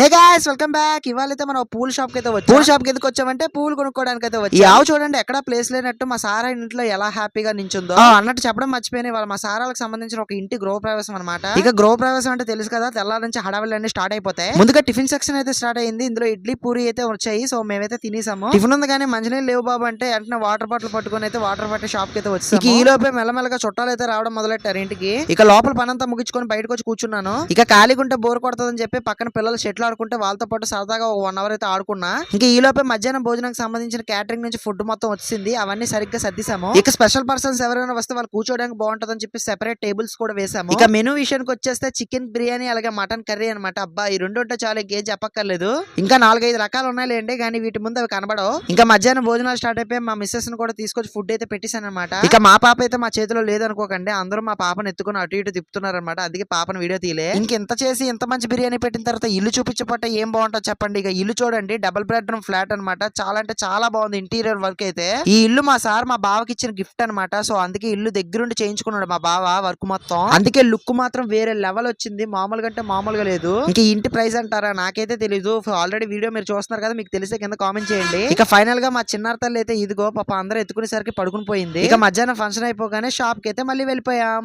హే guys welcome back. ఇవాళైతే మనం పూల్ షాప్ కి అయితే వచ్చాం. పూల్ షాప్ కి ఎందుకు వచ్చామంటే పూలు కొనుక్కోవడానికి అయితే వచ్చాం. ఈ ఆవు చూడండి ఎక్కడ ప్లేస్ లేనట్టు మా సారా ఇంట్లో ఎలా హ్యాపీగా నించుందో అన్నట్టు చెప్పడం మర్చిపోయిన వాళ్ళ మా సారాలకు సంబంధించిన ఒక ఇంటి గృహ ప్రవేశం అనమాట. ఇక గృహ ప్రవేశం అంటే తెలుసు కదా, తెల్లారి నుంచి హడావిలన్నీ స్టార్ట్ అయిపోతాయి. ముందుగా టిఫిన్ సెక్షన్ అయితే స్టార్ట్ అయింది. ఇందులో ఇడ్లీ పూరి అయితే వచ్చాయి. సో మేమైతే తినేసాము. టిఫిన్ ఉంది కానీ మంచినీళ్ళు లేవు బాబు అంటే వెంటనే వాటర్ బాటిల్ పట్టుకుని అయితే వాటర్ బాటిల్ షాప్ కి అయితే వచ్చాము. ఈ లోపే మెల్లమెల్లగా చుట్టాలు అయితే రావడం మొదలెట్టారు ఇంటికి. ఇక లోపల పనంతా ముగించుకొని బయటకు వచ్చి కూర్చున్నాను. ఇక ఖాళీగుంటే బోర్ కొడుతుందని చెప్పి పక్కన పిల్లలు షెట్లు ఆడుకుంటే వాళ్ళతో పాటు సరదాగా ఒక 1 అవర్ అయితే ఆడుకున్నా. ఇంకా ఈ లోపే మధ్యాహ్నం భోజనానికి సంబంధించిన క్యాటరింగ్ నుంచి ఫుడ్ మొత్తం వచ్చింది. అవన్నీ సరిగ్గా సర్దిసాము. ఇక స్పెషల్ పర్సన్స్ ఎవరైనా వస్తే వాళ్ళు కూర్చోడానికి బాగుంటుందని చెప్పి సెపరేట్ టేబుల్స్ కూడా వేసాము. ఇక మెనూ విషయానికి వచ్చేస్తే చికెన్ బిర్యానీ అలాగే మటన్ కర్రీ అనమాట. అబ్బా ఈ రెండు ఉంటే చాలా ఇంకేం చెప్పక్కర్లేదు. ఇంకా 4-5 రకాలు ఉన్నాయిలేండి, కానీ వీటి ముందు అవి కనబడవు. ఇంకా మధ్యాహ్నం భోజనాలు స్టార్ట్ అయిపోయి మా మిస్సెస్ ని కూడా తీసుకొచ్చి ఫుడ్ అయితే పెట్టేశాను అనమాట. ఇక మా పాప అయితే మా చేతిలో లేదనుకోకండి, అందరూ మా పాపను ఎత్తుకుని అటు ఇటు తిప్పుతున్నారు అనమాట. అందుకే పాపను వీడియో తీయలే. ఇంకెంత చేసి ఎంత మంచి బిర్యానీ పెట్టిన తర్వాత ఇల్లు చూపించబట్ట ఏం బాగుంటుంది చెప్పండి. ఇక ఇల్లు చూడండి, డబుల్ బెడ్రూమ్ ఫ్లాట్ అనమాట. చాలా అంటే చాలా బాగుంది ఇంటీరియర్ వర్క్ అయితే. ఈ ఇల్లు మా సార్ మా బావకి ఇచ్చిన గిఫ్ట్ అనమాట. సో అందుకే ఇల్లు దగ్గరుండి చేయించుకున్నాడు మా బావ వర్క్ మొత్తం. అందుకే లుక్ మాత్రం వేరే లెవెల్ వచ్చింది, మామూలుగా అంటే మామూలుగా లేదు. ఇంక ఇంటి ప్రైస్ అంటారా నాకైతే తెలీదు. ఆల్రెడీ వీడియో మీరు చూస్తున్నారు కదా, మీకు తెలిసే కింద కామెంట్ చేయండి. ఇక ఫైనల్ గా మా చిన్నారి తల్లి అయితే ఇదిగో పాప అందరూ ఎత్తుకునేసరికి పడుకుని పోయింది. ఇక మధ్యాహ్నం ఫంక్షన్ అయిపోగానే షాప్ కి అయితే మళ్ళీ వెళ్ళిపోయాం.